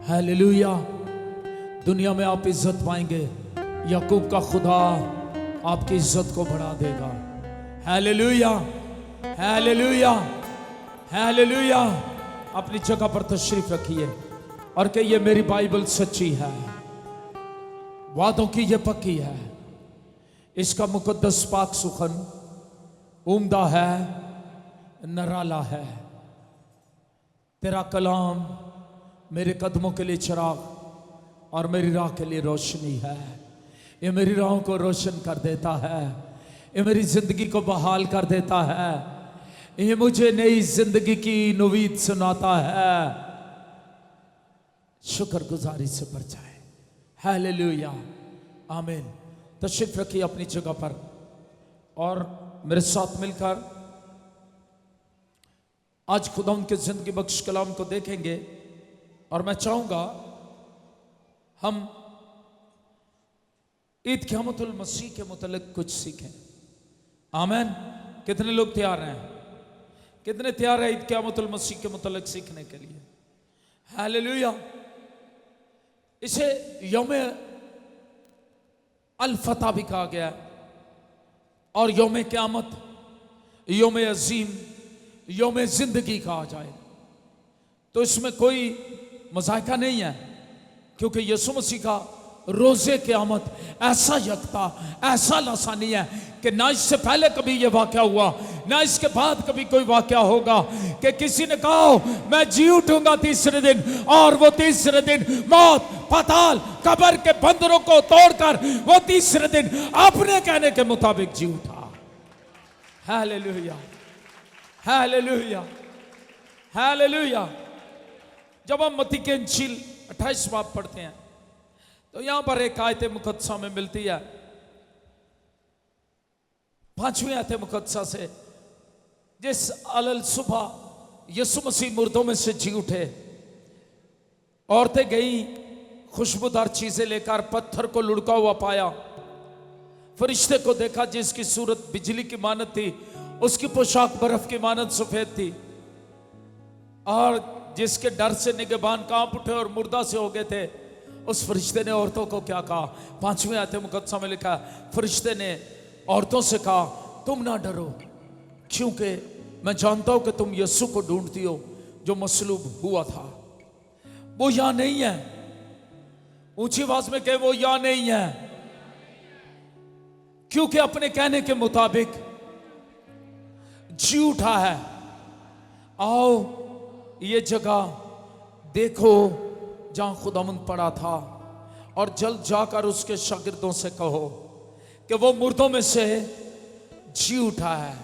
Hallelujah. दुनिया में आप इज्जत पाएंगे, याकूब का खुदा आपकी इज्जत को बढ़ा देगा। Hallelujah, hallelujah, hallelujah. अपनी जगह पर तशरीफ रखिए और कहिए मेरी बाइबल सच्ची है, वादों की ये पक्की है, इसका मुकद्दस पाक सुखन उम्दा है, नराला है। तेरा कलाम मेरे कदमों के लिए चिराग और मेरी राह के लिए रोशनी है। ये मेरी राहों को रोशन कर देता है, ये मेरी जिंदगी को बहाल कर देता है, ये मुझे नई जिंदगी की नवीद सुनाता है। शुक्रगुजारी से भर जाए। हालेलुया, आमीन। तशरीफ रखिए अपनी जगह पर और मेरे साथ मिलकर आज खुदा उनके जिंदगी बख्श कलाम को देखेंगे। और मैं चाहूंगा हम ईद क़यामतुल मसीह के मुतल्लिक़ कुछ सीखें। आमीन। कितने लोग तैयार हैं? कितने तैयार हैं ईद क़यामतुल मसीह के मुतल्लिक़ सीखने के लिए? हालेलुया। इसे यौम अल फतह भी कहा गया है और यौम क़यामत, यौम अजीम, यौम जिंदगी कहा जाए तो इसमें कोई मजायका नहीं है, क्योंकि यीशु मसीह का रोजे क़यामत ऐसा यकता, ऐसा लासानी है कि ना इससे पहले कभी यह वाक़या हुआ, ना इसके बाद कभी कोई वाक़या होगा कि किसी ने कहा मैं जी उठूंगा तीसरे दिन, और वो तीसरे दिन मौत, पाताल, कब्र के बंदरों को तोड़कर वो तीसरे दिन अपने कहने के मुताबिक जी उठा। Hallelujah, hallelujah, hallelujah. जब हम मत्ती की इंजील 28 बाब पढ़ते हैं तो यहां पर एक आयत मुकद्दसा में मिलती है, 5वीं आयत मुकद्दसा से, जिस अलल सुबह यीशु मसीह मुर्दों में से जी उठे, औरतें गई खुशबूदार चीजें लेकर, पत्थर को लुढ़का हुआ पाया, फरिश्ते को देखा जिसकी सूरत बिजली की मानत थी, उसकी पोशाक बर्फ की मानत सफेद थी, और जिसके डर से निगहबान कांप उठे और मुर्दा से हो गए थे। उस फरिश्ते ने औरतों को क्या कहा? 5वीं आयत मुकद्दसा में लिखा, फरिश्ते ने औरतों से कहा तुम ना डरो, क्योंकि मैं जानता हूं कि तुम यीशु को ढूंढती हो जो मसलूब हुआ था। वो यहां नहीं है। ऊंची आवाज में कहे वो यहां नहीं है, क्योंकि अपने कहने के मुताबिक जी उठा है। आओ ये जगह देखो जहां खुदावंद पड़ा था, और जल्द जाकर उसके शागिर्दों से कहो कि वो मुर्दों में से जी उठा है।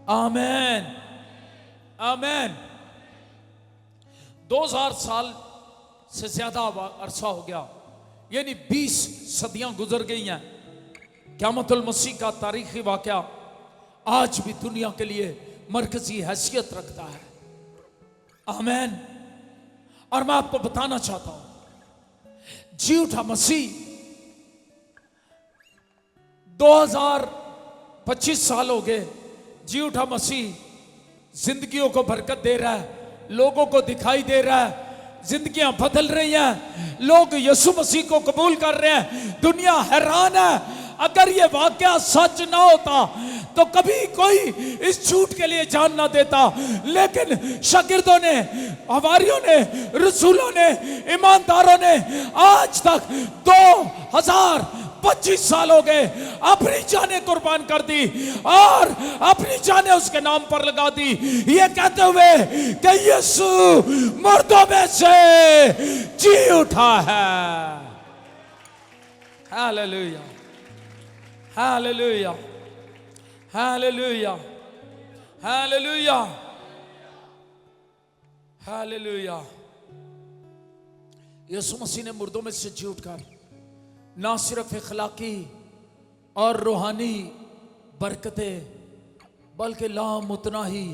आमीन, आमीन। 2000 साल से ज्यादा अरसा हो गया, यानी 20 सदियां गुजर गई हैं। क़यामतुल मसीह का तारीखी वाक़या आज भी दुनिया के लिए मरकजी हैसियत रखता है। आमीन। और मैं आपको बताना चाहता हूं, जी उठा मसीह 2025 साल हो गए, जी उठा मसीह जिंदगियों को बरकत दे रहा है, लोगों को दिखाई दे रहा है, जिंदगियां बदल रही हैं, लोग यीशु मसीह को कबूल कर रहे हैं। दुनिया हैरान है। अगर ये वाकया सच ना होता तो कभी कोई इस झूठ के लिए जान ना देता, लेकिन शागिर्दों ने, हवारियों ने, रसूलों ने, ईमानदारों ने आज तक 2025 साल हो गए अपनी जानें कुर्बान कर दी और अपनी जानें उसके नाम पर लगा दी, ये कहते हुए कि यीशु मुर्दों में से जी उठा है। Hallelujah, hallelujah, hallelujah, hallelujah, hallelujah. Yeshu Masih ने मुर्दों में से जी उठकर ना सिर्फ इखलाकी और रूहानी बरकतें, बल्कि लामुतनाही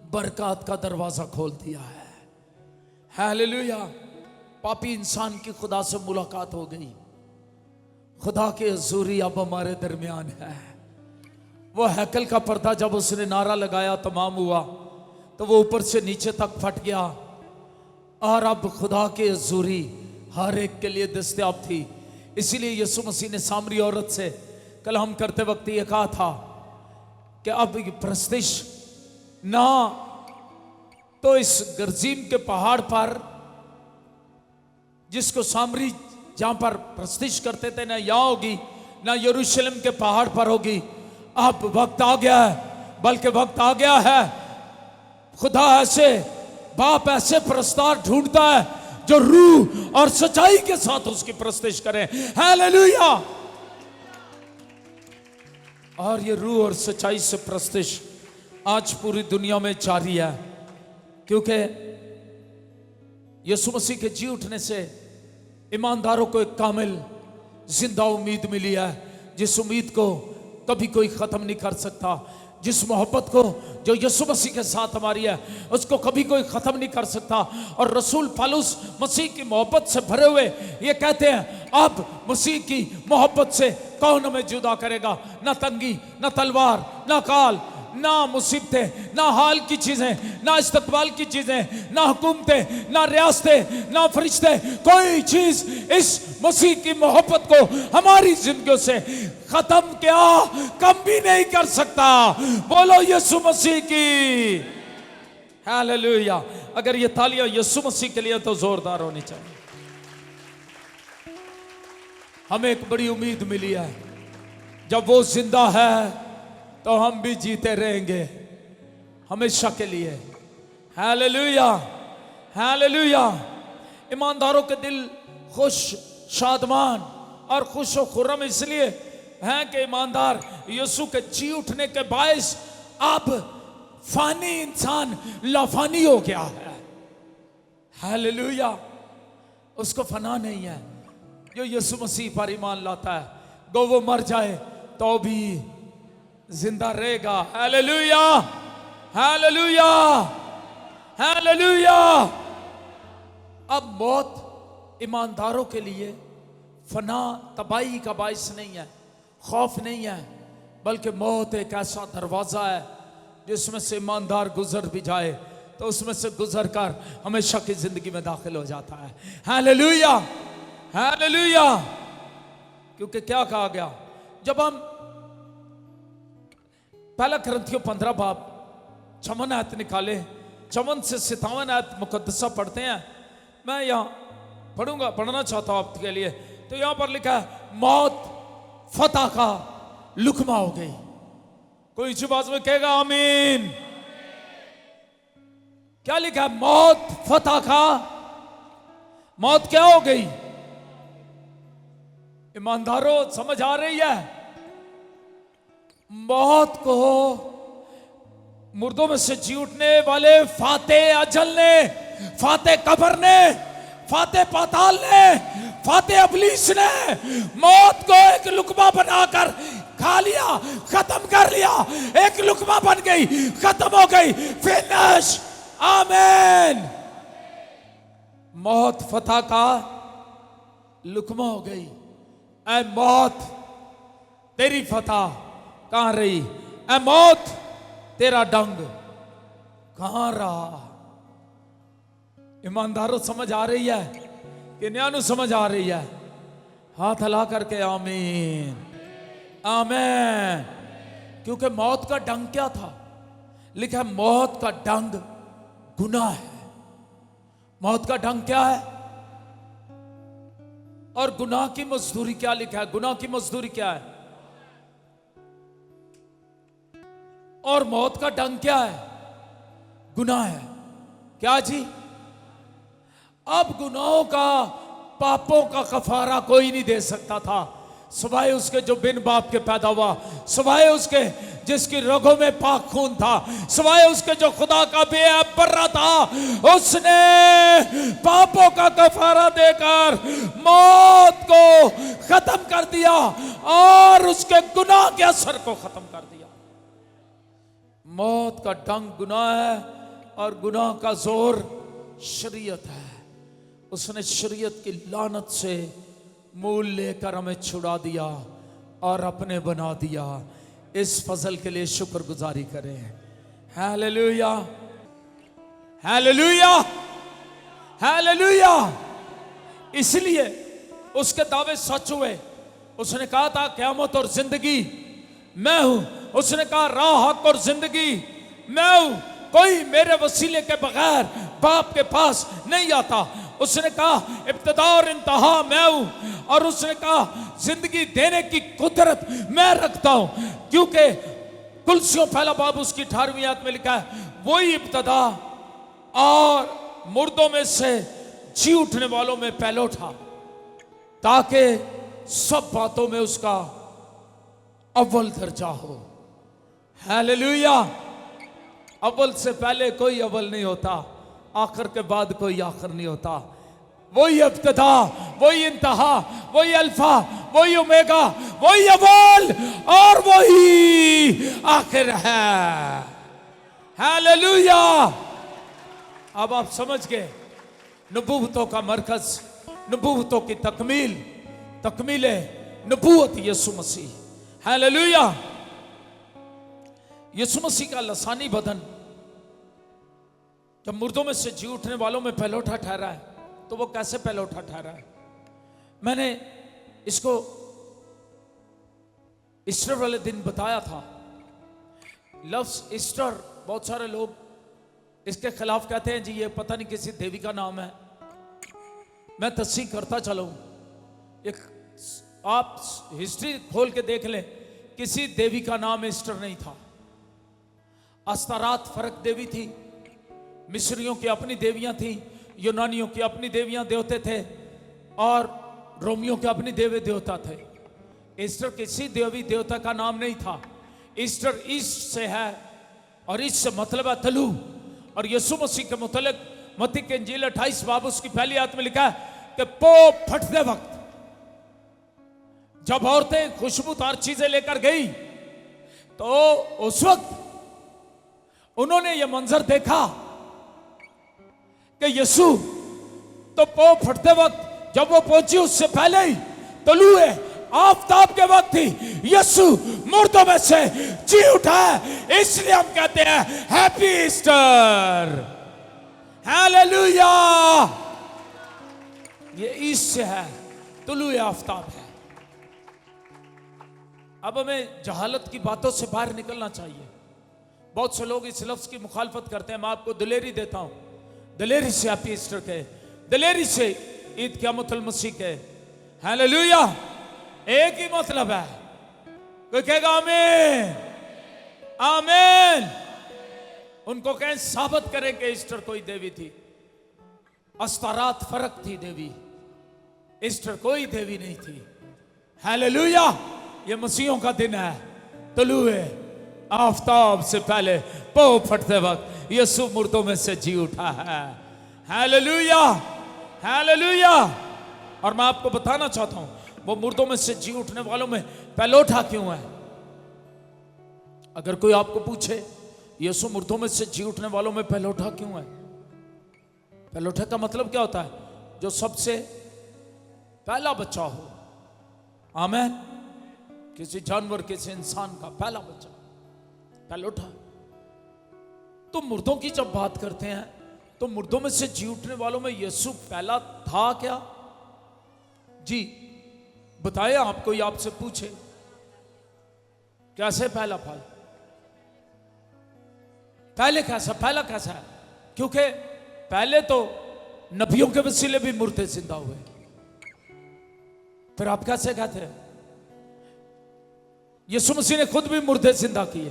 बरकत का दरवाजा खोल दिया है। हालेलुया। पापी इंसान की खुदा से मुलाकात हो गई। खुदा के हुजूरी अब हमारे दरमियान है। वो हैकल का पर्दा जब उसने नारा लगाया तमाम हुआ, तो वो ऊपर से नीचे तक फट गया और अब खुदा की हजूरी हर एक के लिए दस्तयाब थी। इसीलिए यीशु मसीह ने सामरी औरत से कल हम करते वक्त ये कहा था कि अब प्रस्तिश ना तो इस गर्जीम के पहाड़ पर, जिसको सामरी जहां पर प्रस्तिश करते थे, ना यहां होगी ना यरूशलेम के पहाड़ पर होगी। अब वक्त आ गया है, बल्कि वक्त आ गया है, खुदा ऐसे बाप ऐसे प्रस्ताव ढूंढता है जो रूह और सच्चाई के साथ उसकी प्रस्तिश करे। हालेलुया। और ये रूह और सच्चाई से प्रस्तिश आज पूरी दुनिया में जारी है, क्योंकि यीशु मसीह के जी उठने से ईमानदारों को एक कामिल जिंदा उम्मीद मिली है, जिस उम्मीद को कभी कोई खत्म नहीं कर सकता, जिस मोहब्बत को जो यीशु मसीह के साथ हमारी है उसको कभी कोई खत्म नहीं कर सकता। और रसूल पौलुस मसीह की मोहब्बत से भरे हुए ये कहते हैं, अब मसीह की मोहब्बत से कौन हमें जुदा करेगा? ना तंगी, ना तलवार, ना काल, ना मुसीबतें, ना हाल की चीजें, ना इस्तकबाल की चीजें, ना हुकूमतें, ना रियासतें, ना फरिश्ते, कोई चीज इस मसीह की मोहब्बत को हमारी जिंदगियों से खत्म क्या कम भी नहीं कर सकता। बोलो यीशु मसीह की हालेलुया। अगर ये तालियां यीशु मसीह के लिए तो जोरदार होनी चाहिए। हमें एक बड़ी उम्मीद मिली है, जब वो जिंदा है तो हम भी जीते रहेंगे हमेशा के लिए। Hallelujah, hallelujah. ईमानदारों के दिल खुश, शादमान और खुश व खुर्रम इसलिए हैं कि ईमानदार यीशु के जी उठने के बायस अब फानी इंसान लाफानी हो गया है। हालेलुया। उसको फना नहीं है। जो यीशु मसीह पर ईमान लाता है, गो वो मर जाए तो भी जिंदा रहेगा। Hallelujah, hallelujah, hallelujah. अब मौत ईमानदारों के लिए फना तबाही का बायस नहीं है, खौफ नहीं है, बल्कि मौत एक ऐसा दरवाजा है जिसमें से ईमानदार गुजर भी जाए तो उसमें से गुजर कर हमेशा की जिंदगी में दाखिल हो जाता है। Hallelujah, hallelujah. क्योंकि क्या कहा गया, जब हम पहला कुरिन्थियों 15 बाब 56 आयत निकाले, 56 से 57 आयत मुकद्दसा पढ़ते हैं। मैं यहां पढ़ना चाहता हूं आपके लिए। तो यहां पर लिखा है, मौत फतह का लुकमा हो गई। कोई ऊंची आवाज में कहेगा आमीन। क्या लिखा है? मौत फतह का। मौत क्या हो गई? ईमानदारों समझ आ रही है? मौत को मुर्दों में से जी उठने वाले फाते अजल ने, फाते कब्र ने, फाते पाताल ने, फाते अबलीस ने मौत को एक लुकमा बनाकर खा लिया, खत्म कर लिया। एक लुकमा बन गई, खत्म हो गई, फिनिश। आमीन। मौत फतह का लुकमा हो गई। ऐ मौत तेरी फतह कहां रही? ऐ मौत तेरा डंग कहां रहा? ईमानदारों समझ आ रही है कि न्यानू समझ आ रही है? हाथ हिला करके आमीन, आमीन। क्योंकि मौत का डंग क्या था? लिखा है मौत का डंग गुनाह है। मौत का डंग क्या है? और गुनाह की मजदूरी क्या लिखा है? गुनाह की मजदूरी क्या है? और मौत का डंग क्या है? गुनाह है। क्या जी? अब गुनाहों का, पापों का कफारा कोई नहीं दे सकता था सिवाय उसके जो बिन बाप के पैदा हुआ, सिवाय उसके जिसकी रगों में पाक खून था, सिवाय उसके जो खुदा का बेअब बर्रा था। उसने पापों का कफारा देकर मौत को खत्म कर दिया और उसके गुनाह के असर को खत्म कर दिया। मौत का डंग गुनाह है और गुनाह का जोर शरीयत है। उसने शरीयत की लानत से मूल लेकर हमें छुड़ा दिया और अपने बना दिया। इस फजल के लिए शुक्रगुजारी करें। Hallelujah, hallelujah, hallelujah. इसलिए उसके दावे सच हुए। उसने कहा था क़यामत और जिंदगी मैं हूं। उसने कहा राह, हक और जिंदगी मैं हूं, कोई मेरे वसीले के बगैर बाप के पास नहीं आता। उसने कहा इब्तिदा और इंतहा मैं हूं। और उसने कहा जिंदगी देने की कुदरत मैं रखता हूं, क्योंकि कुलसियों पहला बाब उसकी 18वीं आयत में लिखा है, वही इब्तिदा और मुर्दों में से जी उठने वालों में पहले था, ताकि सब बातों में उसका अव्वल दर्जा हो। हालेलुया। अव्वल से पहले कोई अव्वल नहीं होता, आखिर के बाद कोई आखिर नहीं होता। वही इब्तिदा, वही इंतहा, वही अल्फा, वही ओमेगा, वही अव्वल और वही आखिर है। हालेलुया। अब आप समझ गए, नबूवतों का मरकज, नबूवतों की तकमील, तकमील नबूवत यीशु मसीह। हालेलुया। यीशु मसीह का लसानी बदन जब मुर्दों में से जी उठने वालों में पहलौठा ठहरा है, तो वो कैसे पहलौठा ठहरा है? मैंने इसको ईस्टर वाले दिन बताया था। लफ्ज ईस्टर, बहुत सारे लोग इसके खिलाफ कहते हैं जी ये पता नहीं किसी देवी का नाम है। मैं तस्दीक करता चलूं, एक आप हिस्ट्री खोल के देख लें, किसी देवी का नाम ईस्टर नहीं था। अस्तारात फर्क देवी थी, मिस्रियों की अपनी देवियां थी, यूनानियों की अपनी देवियां देवते थे, और रोमियों के अपनी देवी देवता थे। ईस्टर किसी देवी देवता का नाम नहीं था। ईस्टर ईस्ट से है, और ईस्ट से मतलब है तलू। और यीशु मसीह के मुतल्लिक मत्ती के इंजील 28 बाब उसकी पहली आयत में लिखा है कि पोप फटते वक्त जब औरतें खुशबूदार चीजें लेकर गई, तो उस वक्त उन्होंने यह मंजर देखा कि यीशु तो पोप फटते वक्त जब वो पहुंची, उससे पहले ही तलुए आफताब के वक्त ही यीशु मुर्दों में से जी उठा है। इसलिए हम कहते हैं हैप्पी ईस्टर। हालेलुया। ये ईस्ट से है, तुलुए आफताब है। अब हमें जहालत की बातों से बाहर निकलना चाहिए। बहुत से लोग इस लफ्ज की मुखालफत करते हैं। मैं आपको दिलेरी देता हूं, दिलेरी से हैप्पी ईस्टर के, दिलेरी से ईद क़यामतुल मसीह के। हालेलुया। एक ही मतलब है। कोई कहेगा आमीन, आमीन। उनको कहें साबित करें कि ईस्टर कोई देवी थी। अस्तारात फर्क थी देवी, ईस्टर कोई देवी नहीं थी। हालेलुया। ये मसीहों का दिन है। तलुए आफताब से पहले पोप फटते वक्त यीशु मुर्दों में से जी उठा है। Hallelujah, hallelujah. और मैं आपको बताना चाहता हूं, वो मुर्दों में से जी उठने वालों में पहलौठा क्यों है? अगर कोई आपको पूछे यीशु मुर्दों में से जी उठने वालों में पहलौठा क्यों है, पहलौठा का मतलब क्या होता है? जो सबसे पहला बच्चा हो। आमीन। किसी जानवर, किसी इंसान का पहला बच्चा, पहलौठा। तो मुर्दों की जब बात करते हैं, तो मुर्दों में से जी उठने वालों में यीशु पहला था क्या? जी बताए। आप कोई आपसे पूछे कैसे पहला फल, पहले कैसा, पहला कैसा है? क्योंकि पहले तो नबियों के वसीले भी मुर्दे जिंदा हुए, फिर आप कैसे कहते हैं? यीशु मसीह ने खुद भी मुर्दे जिंदा किए।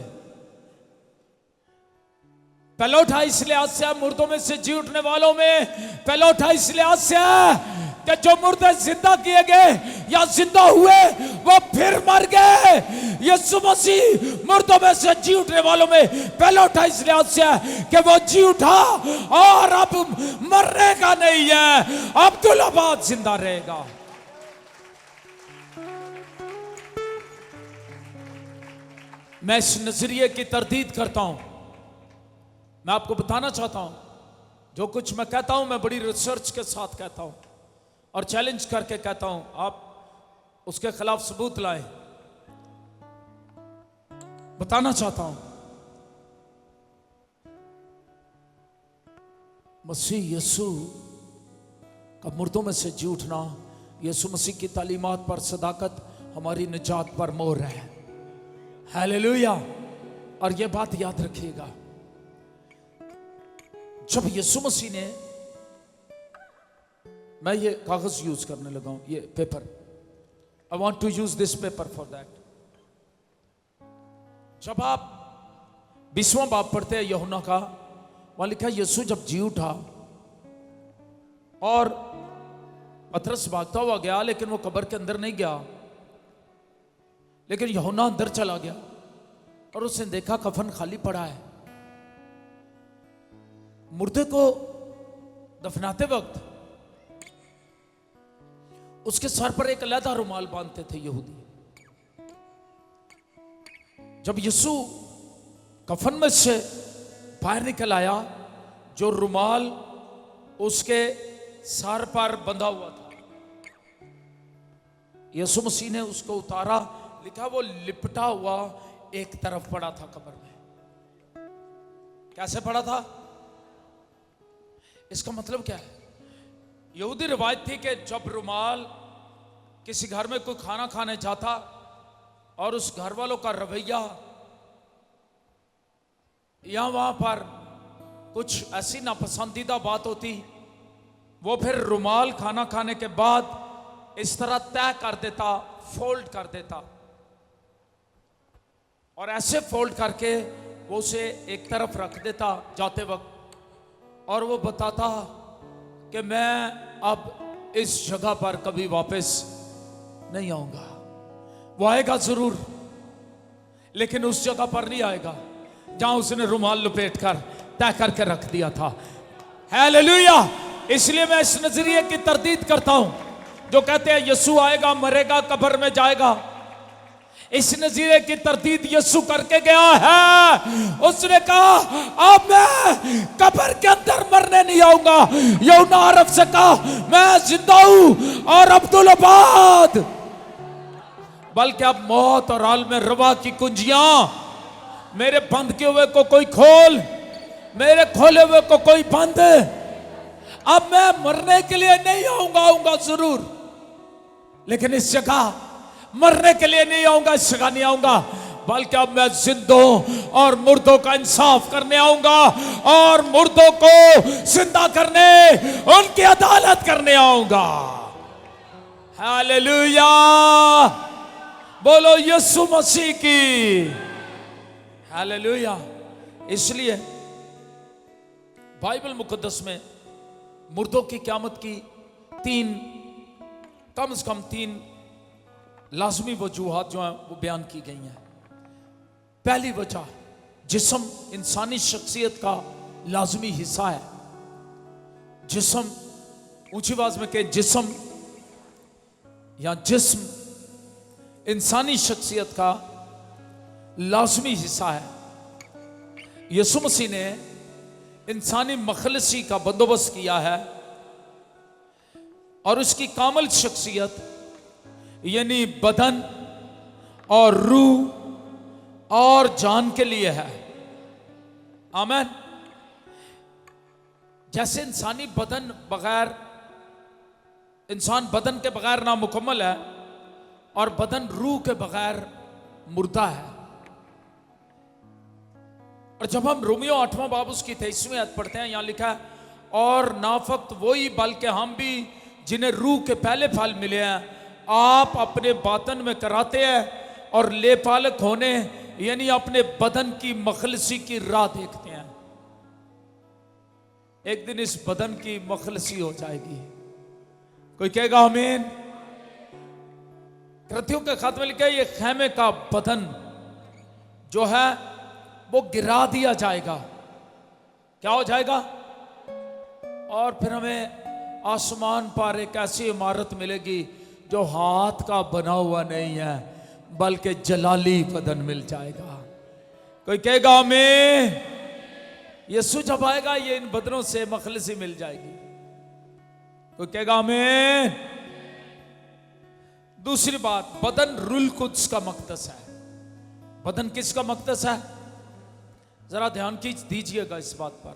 पहलौठा इस लिहाज से मुर्दों में से जी उठने वालों में पहलौठा इस लिहाज से है कि जो मुर्दे जिंदा किए गए या जिंदा हुए वो फिर मर गए। यीशु मसीह मुर्दों में से जी उठने वालों में पहलौठा इस लिहाज से है कि वो जी उठा और अब मरने का नहीं है, अब्दुल्लाबाद जिंदा रहेगा। मैं इस नजरिए की तरदीद करता हूं। मैं आपको बताना चाहता हूं, जो कुछ मैं कहता हूं मैं बड़ी रिसर्च के साथ कहता हूं और चैलेंज करके कहता हूं। आप उसके खिलाफ सबूत लाएं। बताना चाहता हूं, मसीह यीशु अब मुर्दों में से जी उठना यीशु मसीह की तालीमात पर सदाकत हमारी निजात पर मोहर है। हालेलुया। और यह बात याद रखिएगा, जब यीशु मसीह ने, मैं ये कागज यूज करने लगा हूं, ये paper, I want to use this paper for that. जब आप 20वां बाब पढ़ते हैं यूहन्ना का, वहां लिखा यीशु जब जी उठा और पतरस भागता हुआ गया, लेकिन वो कब्र के अंदर नहीं गया, लेकिन यूहन्ना अंदर चला गया और उसने देखा कफन खाली पड़ा है। मुर्दे को दफनाते वक्त उसके सर पर एक अलग रुमाल बांधते थे यहूदी। जब यीशु कफन में से बाहर निकल आया, जो रुमाल उसके सर पर बंधा हुआ था, यीशु मसीह ने उसको उतारा। लिखा वो लिपटा हुआ एक तरफ पड़ा था कब्र में। कैसे पड़ा था? इसका मतलब क्या है? यहूदी रिवायत थी कि जब रुमाल किसी घर में कोई खाना खाने जाता और उस घर वालों का रवैया या वहां पर कुछ ऐसी नापसंदीदा बात होती, वो फिर रुमाल खाना खाने के बाद इस तरह तय कर देता, फोल्ड कर देता, और ऐसे फोल्ड करके वो उसे एक तरफ रख देता जाते वक्त, और वो बताता कि मैं अब इस जगह पर कभी वापस नहीं आऊंगा। वो आएगा जरूर, लेकिन उस जगह पर नहीं आएगा जहां उसने रुमाल लपेट कर तय करके रख दिया था। हालेलुया। इसलिए मैं इस नजरिए की तरदीद करता हूं जो कहते हैं यीशु आएगा, मरेगा, कब्र में जाएगा। इस नजरिए की तरदीद यीशु करके गया है। उसने कहा अब मैं कब्र के अंदर मरने नहीं आऊंगा। यूहन्ना अरब से कहा मैं जिंदा हूं और अब्दुल आबाद, बल्कि अब मौत और आलम रवा की कुंजियां मेरे बंद किए हुए को कोई खोल, मेरे खोले हुए को कोई बंद। अब मैं मरने के लिए नहीं आऊंगा जरूर, लेकिन इस जगह मरने के लिए नहीं आऊंगा, इस जगह नहीं आऊंगा, बल्कि अब मैं जिंदों और मुर्दों का इंसाफ करने आऊंगा और मुर्दों को जिंदा करने, उनकी अदालत करने आऊंगा। हालेलुया। बोलो यीशु मसीह की हालेलुया। इसलिए बाइबल मुकद्दस में मुर्दों की क़यामत की कम से कम तीन लाजमी वजूहात जो हैं वो बयान की गई हैं। पहली वजह, जिस्म इंसानी शख्सियत का लाजमी हिस्सा है। जिस्म, ऊंची आवाज में कहे जिस्म या जिस्म इंसानी शख्सियत का लाजमी हिस्सा है। यीशु मसीह ने इंसानी मखलसी का बंदोबस्त किया है और उसकी कामिल शख्सियत यानी बदन और रूह और जान के लिए है। आमीन। जैसे इंसानी बदन बगैर, इंसान बदन के बगैर नामुकम्मल है और बदन रूह के बगैर मुर्दा है। और जब हम रोमियो 8वां बाब उसकी 23वीं आयत पढ़ते हैं, यहां लिखा है और ना फक्त वही बल्कि हम भी जिन्हें रूह के पहले फल मिले हैं आप अपने बातन में कराते हैं और लेपालक होने यानी अपने बदन की मखलसी की राह देखते हैं। एक दिन इस बदन की मखलसी हो जाएगी। कोई कहेगा आमीन। कृतियों के खत में लिखा है ये खैमे का बदन जो है वो गिरा दिया जाएगा। क्या हो जाएगा? और फिर हमें आसमान पर एक ऐसी इमारत मिलेगी जो हाथ का बना हुआ नहीं है बल्कि जलाली बदन मिल जाएगा। कोई कहेगा आमीन। यीशु जब आएगा ये इन बदनों से मखलसी मिल जाएगी। कोई कहेगा आमीन। दूसरी बात, बदन रुल कुद्स का मकदस है। बदन किसका मकदस है? जरा ध्यान दीजिएगा इस बात पर।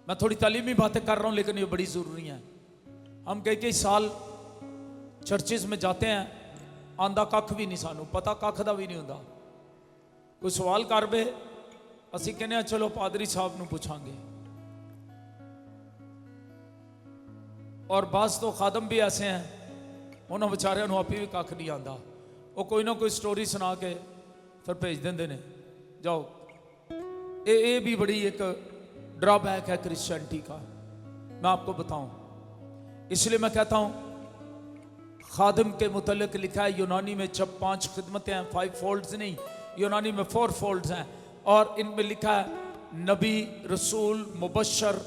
मैं थोड़ी तालीमी बातें कर रहा हूं लेकिन ये बड़ी जरूरी है। हम कई कई साल चर्चिस में जाते हैं, आंदा कख भी नहीं, सानू पता कख का भी नहीं होता। कोई सवाल कर बे, असी कहने चलो पादरी साहब नू पूछांगे। और बस तो खादम भी ऐसे हैं, उन्होंने बेचारियों को आपी भी कख नहीं आता, वो कोई ना कोई स्टोरी सुना के फिर भेज देंगे ने, जाओ। ये भी बड़ी एक ड्रॉबैक है क्रिश्चियनिटी का, मैं आपको बताऊं। इसलिए मैं कहता हूं, खादिम के मुतल्लिक लिखा है यूनानी में जब 5 खिदमतें हैं, 5 फोल्ड्स नहीं, यूनानी में 4 फोल्ड्स हैं। और इनमें लिखा है नबी, रसूल, मुबशर,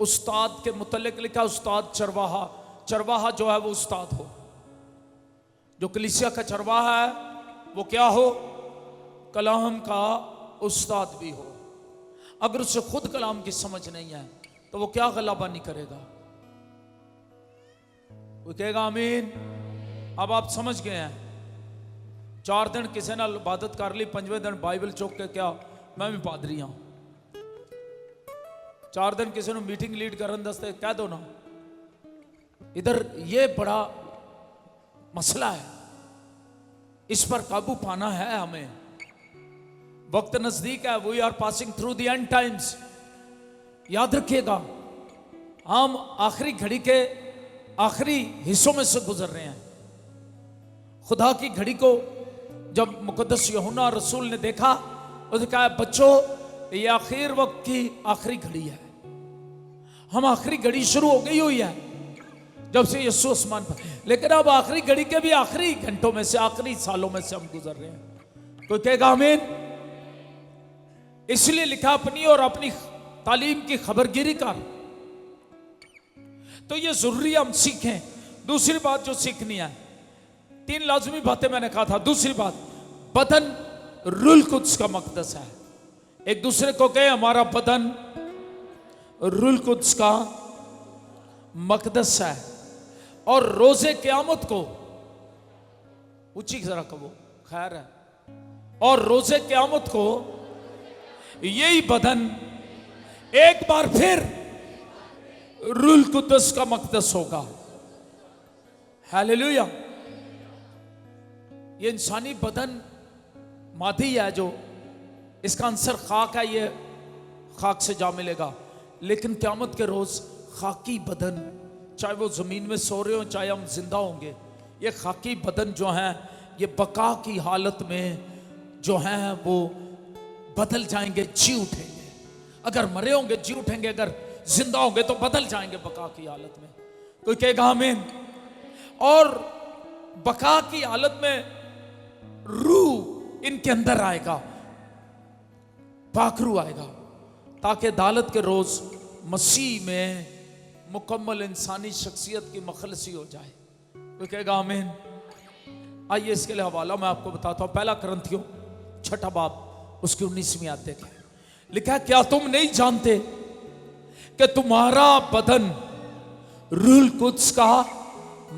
उस्ताद के मुतल्लिक लिखा है उस्ताद, चरवाहा। चरवाहा जो है वो उस्ताद हो, जो कलीसिया का चरवाहा है वो क्या हो? कलाम का उस्ताद भी हो। अगर उसे खुद कलाम की समझ नहीं है तो वो क्या गलाबानी करेगा? वो कहेगा आमीन। अब आप समझ गए हैं। 4 दिन किसी ने इबादत कर ली, 5वें दिन बाइबल चौक के क्या मैं भी पादरी हाँ। 4 दिन किसी ने मीटिंग लीड करने दस्ते कह दो ना। इधर ये बड़ा मसला है, इस पर काबू पाना है हमें। वक्त नजदीक है, we are passing through the end times. याद रखिएगा, हम आखिरी घड़ी के आखिरी हिस्सों में से गुजर रहे हैं। खुदा की घड़ी को जब मुकद्दस यूहन्ना रसूल ने देखा, उसने कहा बच्चों ये आखिर वक्त की आखिरी घड़ी है। हम आखिरी घड़ी शुरू हो गई हुई है जब से यीशु आसमान पर, लेकिन अब आखिरी घड़ी के भी आखिरी घंटों में से, आखिरी सालों में से हम गुजर रहे हैं। कोई कहेगा आमीन। इसलिए लिखा अपनी और अपनी तालीम की खबरगिरी कर। तो ये जरूरी हम सीखें। दूसरी बात जो सीखनी है, 3 लाजमी बातें मैंने कहा था। दूसरी बात, बदन रुल कुद्स का मकदस है। एक दूसरे को कहे हमारा बदन रुल कुद्स का मकदस है। और रोजे क़यामत को ऊंची जरा कहो, खैर है, और रोजे क़यामत को यही बदन एक बार फिर रुल कुद्स का मकदस होगा। हालेलुया। ये इंसानी बदन मादी है, जो इसका अंसर खाक है, ये खाक से जा मिलेगा। लेकिन क़यामत के रोज खाकी बदन, चाहे वो जमीन में सो रहे हो, चाहे हम जिंदा होंगे, ये खाकी बदन जो है ये बका की हालत में जो है वो बदल जाएंगे, जी उठेंगे। अगर मरे होंगे जी उठेंगे, अगर जिंदा होंगे तो बदल जाएंगे बका की हालत में। कोई कहेगा आमीन। और बका की हालत में रूह इनके अंदर आएगा, पाखरू आएगा, ताकि अदालत के रोज मसीह में मुकम्मल इंसानी शख्सियत की मखलसी हो जाए। कोई कहेगा आमीन। आइए इसके लिए हवाला मैं आपको बताता हूं। 1 कुरिन्थियों 6 बाब उसकी 19वीं आयत देखें। लिखा है क्या तुम नहीं जानते कि तुम्हारा बदन रूल कुद्स का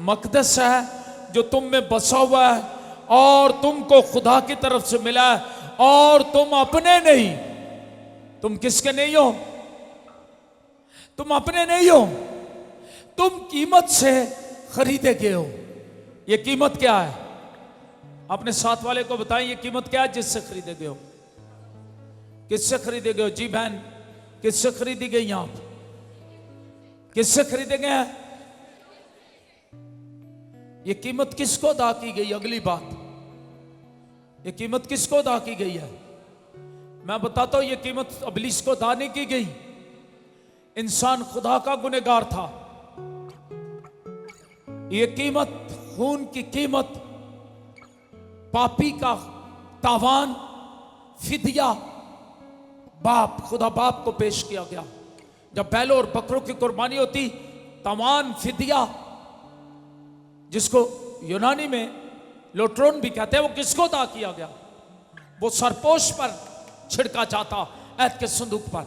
मकदस है जो तुम में बसा हुआ है और तुमको खुदा की तरफ से मिला है, और तुम अपने नहीं। तुम किसके नहीं हो? तुम अपने नहीं हो, तुम कीमत से खरीदे गए हो। ये कीमत क्या है? अपने साथ वाले को बताएं ये कीमत क्या है जिससे खरीदे गए हो। किससे खरीदे गए हो? जी बहन, किससे खरीदी गई? आप किससे खरीदे गए हैं? ये कीमत किसको अदा की गई? अगली बात, ये कीमत किसको अदा की गई है? मैं बताता हूं, ये कीमत इब्लीस को अदा नहीं की गई। इंसान खुदा का गुनहगार था। ये कीमत, खून की कीमत, पापी का तावान, फिदिया बाप, खुदा बाप को पेश किया गया। जब बैलों और बकरों की कुर्बानी होती, तावान, फिदिया, जिसको यूनानी में लोट्रोन भी कहते हैं, वो किसको अदा किया गया? वो सरपोश पर छिड़का जाता, ऐत के संदूक पर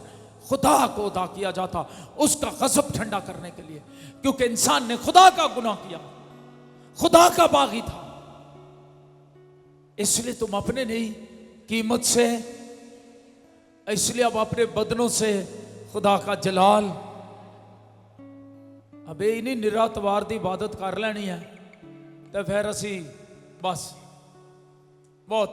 खुदा को अदा किया जाता, उसका गजब ठंडा करने के लिए, क्योंकि इंसान ने खुदा का गुनाह किया, खुदा का बागी था। इसलिए तुम अपने नहीं, कीमत से। इसलिए अब अपने बदनों से खुदा का जलाल अबे इन्हीं निरातवार की इबादत कर लेनी है तो फिर असी बस बहुत।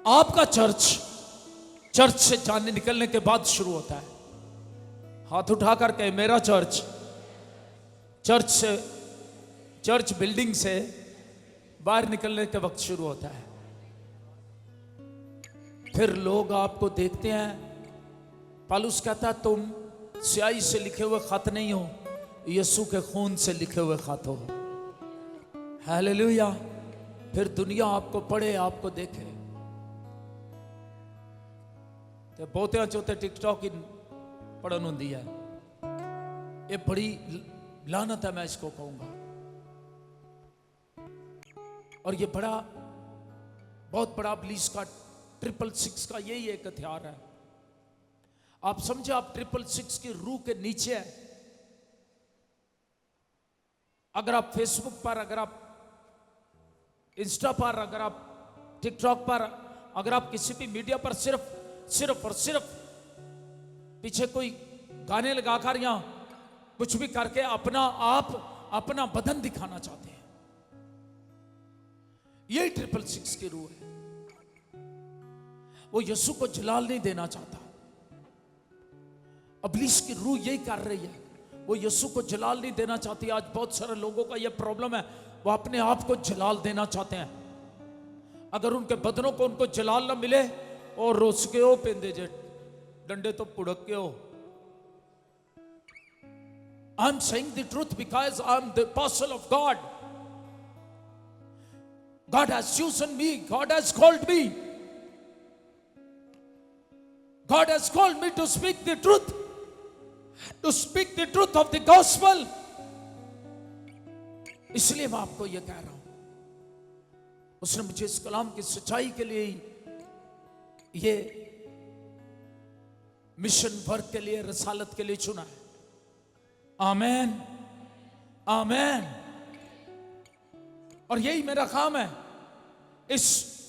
आपका चर्च से जाने निकलने के बाद शुरू होता है। हाथ उठा करके मेरा चर्च बिल्डिंग से बाहर निकलने के वक्त शुरू होता है। फिर लोग आपको देखते हैं। पौलुस कहता है तुम स्याही से लिखे हुए खत नहीं हो, यीशु के खून से लिखे हुए खत हो। हालेलुया। फिर दुनिया आपको पढ़े, आपको देखे। तो बहुतिया चौथे टिकटॉक की पढ़न होती है। ये बड़ी लानत है, मैं इसको कहूंगा। और ये बहुत बड़ा इब्लीस का 666 का यही एक हथियार है। आप समझे, आप 666 की रूह के नीचे है। अगर आप फेसबुक पर, अगर आप इंस्टा पर, अगर आप टिकटॉक पर, अगर आप किसी भी मीडिया पर सिर्फ और सिर्फ पीछे कोई गाने लगाकर या कुछ भी करके अपना बदन दिखाना चाहते हैं, यही 666 की रूह है। वो यीशु को जलाल नहीं देना चाहता। इब्लीस की रूह यही कर रही है, वो यीशु को जलाल नहीं देना चाहती। आज बहुत सारे लोगों का यह प्रॉब्लम है, वो अपने आप को जलाल देना चाहते हैं। अगर उनके बदनों को उनको जलाल ना मिले और रोस के हो पेंदे जे डंडे तो पुड़क के हो। I am saying the truth because I am the apostle of God. God has chosen me. God has called me. God has called me to speak the truth. To speak the truth of the gospel. इसलिए मैं आपको यह कह रहा हूं, उसने मुझे इस कलाम की सच्चाई के लिए, ये मिशन वर्क के लिए, रसालत के लिए चुना है। आमेन, आमेन। और यही मेरा काम है, इस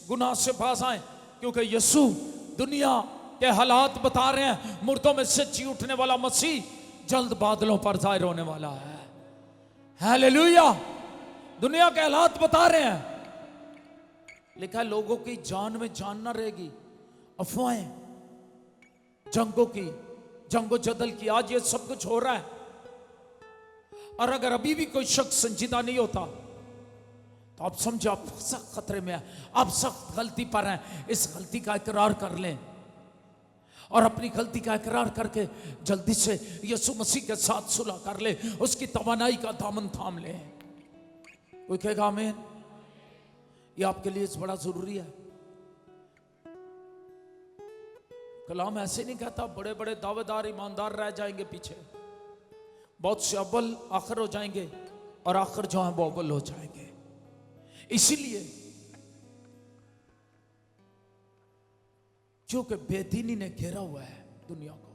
गुनाह से बाज आए, क्योंकि यीशु दुनिया के हालात बता रहे हैं। मुर्दों में से जी उठने वाला मसीह जल्द बादलों पर जाहिर होने वाला है। हालेलुया। दुनिया के हालात बता रहे हैं। लिखा है लोगों की जान में जान ना रहेगी। अफवाहें, जंगों की, जंगो जदल की, आज ये सब कुछ हो रहा है। और अगर अभी भी कोई शख्स संजीदा नहीं होता तो आप समझो आप सख्त खतरे में हैं, आप सख्त गलती पर हैं। इस गलती का इकरार कर लें और अपनी गलती का इकरार करके जल्दी से यीशु मसीह के साथ सुलह कर ले, उसकी तवानाई का दामन थाम ले। कोई कहेगा आमीन। ये आपके लिए बड़ा जरूरी है। कलाम ऐसे नहीं कहता बड़े बड़े दावेदार ईमानदार रह जाएंगे पीछे, बहुत से अव्वल आखिर हो जाएंगे और आखिर जो है वो अव्वल हो जाएंगे। इसीलिए क्योंकि बेदीनी ने घेरा हुआ है दुनिया को,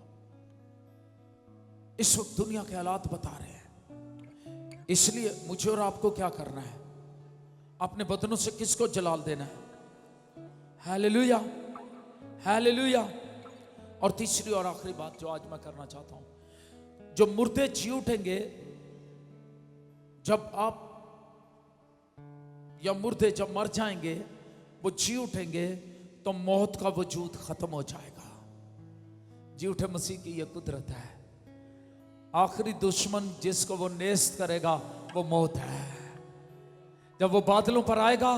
इस वक्त दुनिया के हालात बता रहे हैं। इसलिए मुझे और आपको क्या करना है? अपने बदनों से किसको जलाल देना है? Hallelujah, hallelujah. और तीसरी और आखिरी बात जो आज मैं करना चाहता हूं, जो मुर्दे जी उठेंगे, जब आप या मुर्दे जब मर जाएंगे वो जी उठेंगे तो मौत का वजूद खत्म हो जाएगा। जी उठे मसीह की यह कुदरत है। आखिरी दुश्मन जिसको वो नेस्त करेगा वो मौत है। जब वो बादलों पर आएगा,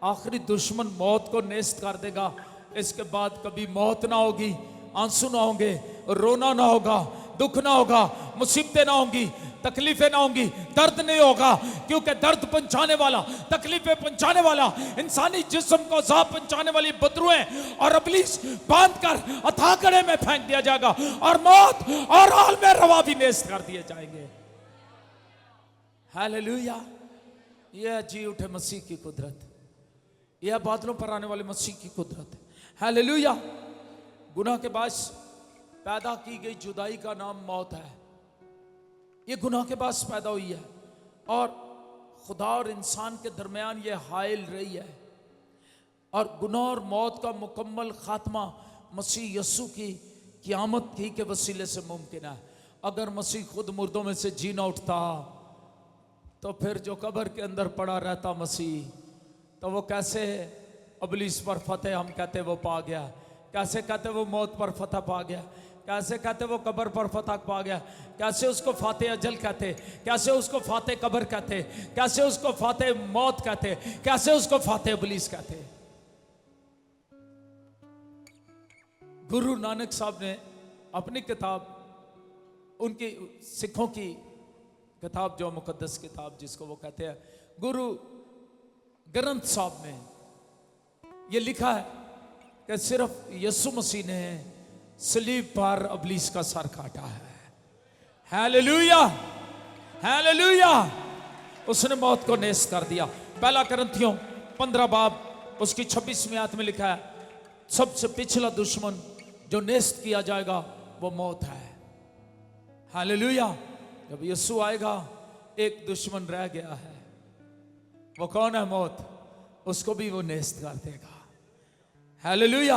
आखिरी दुश्मन मौत को नेस्त कर देगा। इसके बाद कभी मौत ना होगी, आंसू ना होंगे, रोना ना होगा, दुख ना होगा, मुसीबतें ना होंगी, तकलीफें ना होंगी, दर्द नहीं होगा। क्योंकि दर्द पहुंचाने वाला, तकलीफें पहुंचाने वाला, इंसानी जिस्म को अज़ाब पहुंचाने वाली बदरुएं और इब्लीस बांध कर अथाह गड्ढे में फेंक दिया जाएगा और मौत और हाल में रवा भी नेस्त कर दिए जाएंगे। हालेलुया। यह जी उठे मसीह की कुदरत, यह बादलों पर आने वाले मसीह की कुदरत। हालेलुया। गुनाह के बाद पैदा की गई जुदाई का नाम मौत है। ये गुनाह के बाद पैदा हुई है और खुदा और इंसान के दरमियान ये हाइल रही है। और गुनाह और मौत का मुकम्मल खात्मा मसीह यीशु की क़यामत ही के वसीले से मुमकिन है। अगर मसीह खुद मुर्दों में से जी न उठता तो फिर जो कब्र के अंदर पड़ा रहता मसीह, तो वो कैसे इब्लीस पर फतेह हम कहते वो पा गया, कैसे कहते वो मौत पर फतह पा गया, कैसे कहते वो कब्र पर फतह पा गया, कैसे उसको फाते अजल कहते, कैसे उसको फाते कब्र कहते, कैसे उसको फाते मौत कहते, कैसे उसको फाते इब्लीस कहते। गुरु नानक साहब ने अपनी किताब, उनकी सिखों की किताब जो मुकद्दस किताब जिसको वो कहते हैं, गुरु ग्रंथ साहब में ये लिखा है कि सिर्फ यीशु मसीह ने सलीब पर इब्लीस का सर काटा है। Hallelujah, hallelujah. उसने मौत को नेस्त कर दिया। पहला करंथियों 15 बाब उसकी 26वीं आयत में लिखा है, सबसे पिछला दुश्मन जो नेस्त किया जाएगा वो मौत है। हालेलुया। जब यीशु आएगा एक दुश्मन रह गया है, वो कौन है? मौत। उसको भी वो नेस्त कर देगा। हालेलुया।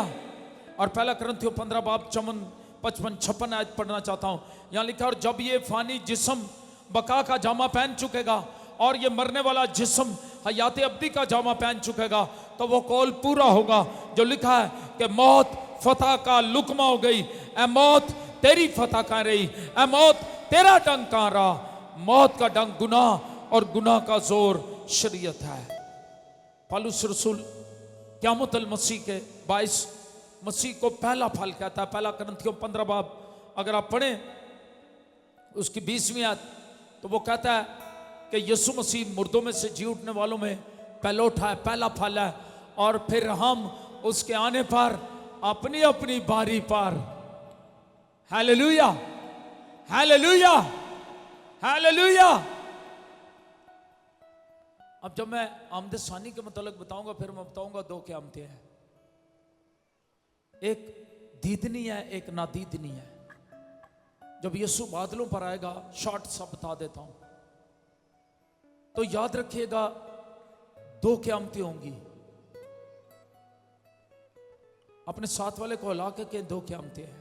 और पहला करंथियों 15 बाब 55-56 आयत पढ़ना चाहता हूं। यहां लिखा, और जब ये फानी जिस्म बका का जामा पहन चुकेगा और ये मरने वाला जिस्म हयात अब्दी का जामा पहन चुकेगा, तो वो कौल पूरा होगा जो लिखा है कि मौत फतह का लुकमा हो गई, ए मौत तेरी फतह कहां रही, ए मौत तेरा डंक कहां रहा। मौत का डंक गुनाह और गुनाह का जोर शरीयत है। पौलुस रसूल क़यामत अल मसीह के 22 मसीह को पहला फल कहता है। पहला करंथियों 15 बाब अगर आप पढ़ें उसकी 20वीं आयत, तो वो कहता है कि यीशु मसीह मुर्दों में से जी उठने वालों में पहलौठा है, पहला फल है। और फिर हम उसके आने पर अपनी अपनी बारी पर, हालेलुया, हालेलुया, हालेलुया। अब जब मैं आमद सानी के मतलब बताऊंगा, फिर मैं बताऊंगा 2 क़यामतें हैं, एक दीदनी है, एक नादीदनी है। जब यीशु बादलों पर आएगा, शॉर्ट सा बता देता हूं, तो याद रखिएगा 2 क़यामतें होंगी। अपने साथ वाले को हिला के 2 क़यामतें हैं।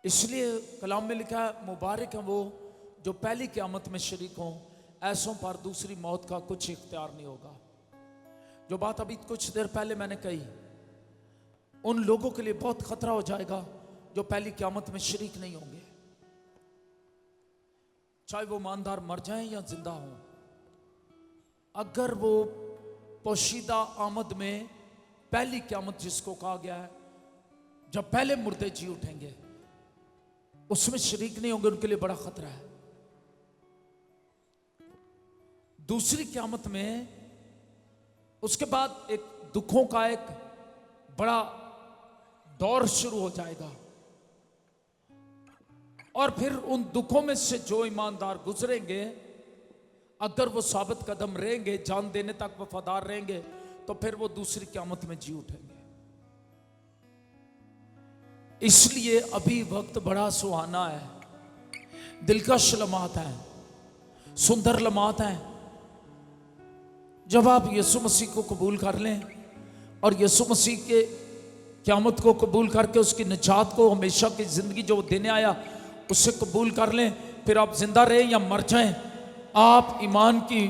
इसलिए कलाम में लिखा है, मुबारक है वो जो पहली क़यामत में शरीक हों, ऐसों पर दूसरी मौत का कुछ इख्तियार नहीं होगा। जो बात अभी कुछ देर पहले मैंने कही, उन लोगों के लिए बहुत खतरा हो जाएगा जो पहली क़यामत में शरीक नहीं होंगे, चाहे वो ईमानदार मर जाएं या जिंदा हों। अगर वो पोशीदा आमद में पहली क़यामत जिसको कहा गया है, जब पहले मुर्दे जी उठेंगे, उसमें शरीक नहीं होंगे, उनके लिए बड़ा खतरा है। दूसरी क़यामत में उसके बाद एक दुखों का एक बड़ा दौर शुरू हो जाएगा, और फिर उन दुखों में से जो ईमानदार गुजरेंगे, अगर वो साबित कदम रहेंगे, जान देने तक वफादार रहेंगे, तो फिर वो दूसरी क़यामत में जी उठेंगे। इसलिए अभी वक्त बड़ा सुहाना है, दिलकश लम्हात है, सुंदर लम्हात है। जब आप यीशु मसीह को कबूल कर लें और यीशु मसीह के क़यामत को कबूल करके उसकी निजात को, हमेशा की ज़िंदगी जो देने आया, उससे कबूल कर लें, फिर आप जिंदा रहें या मर जाएं, आप ईमान की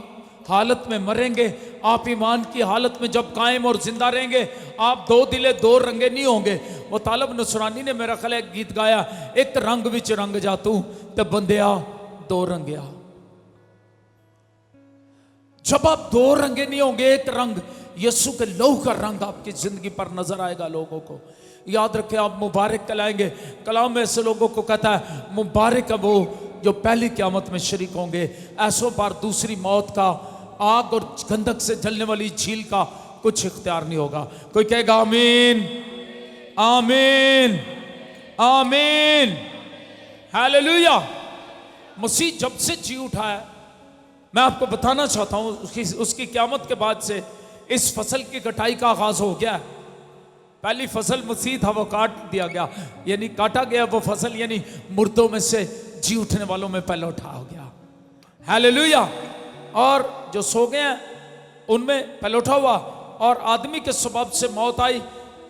हालत में मरेंगे। आप ईमान की हालत में जब कायम और जिंदा रहेंगे, आप 2 दिले 2 रंगे नहीं होंगे। वो तालब नसरानी ने मेरा ख्याल एक गीत गाया, एक रंग विच रंग जा तू ते बंदिया 2 रंगिया। जब आप 2 रंगे नहीं होंगे, एक रंग यीशु के लहू का रंग आपकी जिंदगी पर नजर आएगा लोगों को। याद रखें, आप मुबारक कहलाएंगे। कलाम में ऐसे लोगों को कहता है, मुबारक है वो जो पहली क़यामत में शरीक होंगे, ऐसों पर दूसरी मौत का, आग और गंधक से जलने वाली झील का कुछ इख्तियार नहीं होगा। कोई कहेगा आमीन, आमीन, आमीन, हालेलुया। मसीह जब से जी उठा है, मैं आपको बताना चाहता हूं, उसकी क़यामत के बाद से इस फसल की कटाई का आगाज हो गया है। पहली फसल मसीह था, वो काट दिया गया, यानी काटा गया वो फसल, यानी मुर्दों में से जी उठने वालों में पहले उठा हो गया। हालेलुया। और जो सो गए हैं उनमें पहले उठा हुआ, और आदमी के सबब से मौत आई,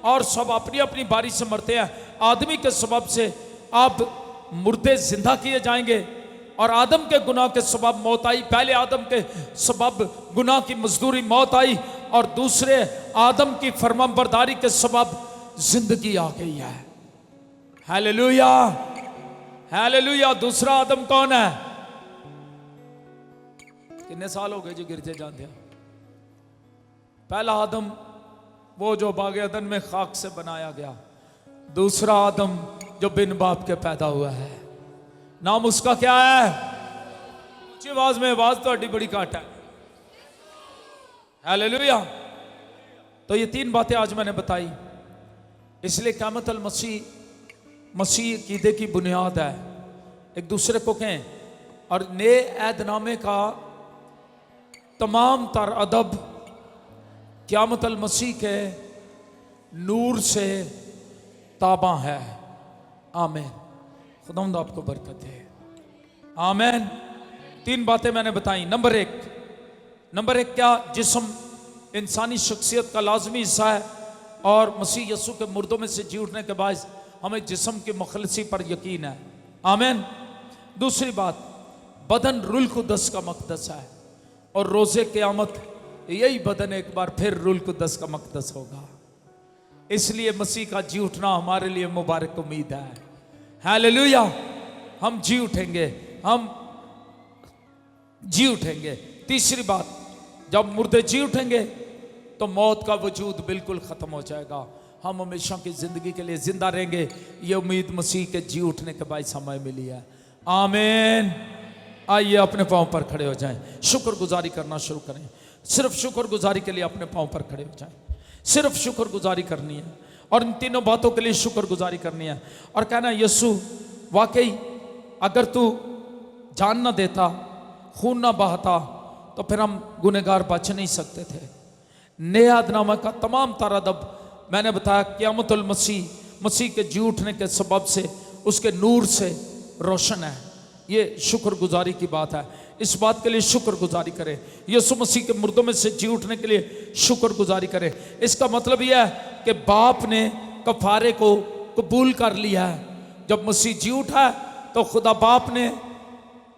और सब अपनी अपनी बारी से मरते हैं। आदमी के सबब से अब मुर्दे जिंदा किए जाएंगे और आदम के गुनाह के सबब मौत आई। पहले आदम के सबब गुनाह की मजदूरी मौत आई और दूसरे आदम की फरमाबरदारी के सबब जिंदगी आ गई है। Hallelujah, hallelujah. दूसरा आदम कौन है? कितने साल हो गए जी गिरजे जाते हैं? पहला आदम वो जो बागे अदन में खाक से बनाया गया। दूसरा आदम जो बिन बाप के पैदा हुआ है, नाम उसका क्या है? ऊंची आवाज में, आवाज तो अड्डी बड़ी काट है। हालेलुया। तो ये तीन बातें आज मैंने बताई, इसलिए क़यामत अल मसीह अकीदे की बुनियाद है। एक दूसरे को कहें और नए ऐदनामे का तमाम तर अदब क़यामत अल मसीह के नूर से ताबा है। आमीन। खुदावंद आपको बरकत है। आमीन। तीन बातें मैंने बताई। नंबर एक क्या? जिस्म इंसानी शख्सियत का लाजमी हिस्सा है और मसीह यसू के मुर्दों में से जी उठने के बाद हमें जिस्म की मुखलसी पर यकीन है। आमीन। दूसरी बात, बदन रुल कुदस का मकदस है और रोज़े क़यामत यही बदन एक बार फिर रुल कुदस का मकदस होगा। इसलिए मसीह का जी उठना हमारे लिए मुबारक उम्मीद है। हालेलुया। हम जी उठेंगे, हम जी उठेंगे। तीसरी बात, जब मुर्दे जी उठेंगे तो मौत का वजूद बिल्कुल ख़त्म हो जाएगा। हम हमेशा की ज़िंदगी के लिए ज़िंदा रहेंगे। ये उम्मीद मसीह के जी उठने के बाद समय मिली है। आमीन। आइए अपने पाँव पर खड़े हो जाएं, शुक्रगुजारी करना शुरू करें। सिर्फ शुक्रगुजारी के लिए अपने पाँव पर खड़े हो जाएं। सिर्फ शुक्रगुजारी करनी है और इन तीनों बातों के लिए शुक्रगुजारी करनी है और कहना, यीशु वाकई अगर तू जान ना देता, खून ना बहाता, तो फिर हम गुनहगार बच नहीं सकते थे। नया अदनामा का तमाम तारादब मैंने बताया क़यामत अल मसीह के जी उठने के सबब से, उसके नूर से रोशन है। ये शुक्रगुजारी की बात है। इस बात के लिए शुक्रगुजारी करें। यीशु मसीह के मुर्दों में से जी उठने के लिए शुक्रगुजारी करें। इसका मतलब यह है कि बाप ने कफारे को कबूल कर लिया है। जब मसीह जी उठा है तो खुदा बाप ने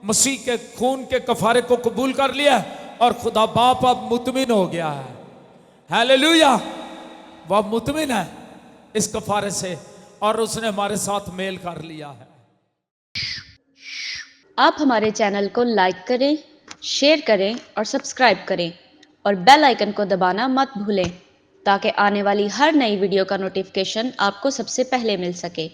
मसीह के खून के कफारे को कबूल कर लिया है और खुदा बाप अब मुतमिन हो गया है। हालेलुया। वह मुतमिन है इस कफारे से और उसने हमारे साथ मेल कर लिया है। आप हमारे चैनल को लाइक करें, शेयर करें और सब्सक्राइब करें और बेल आइकन को दबाना मत भूलें ताकि आने वाली हर नई वीडियो का नोटिफिकेशन आपको सबसे पहले मिल सके।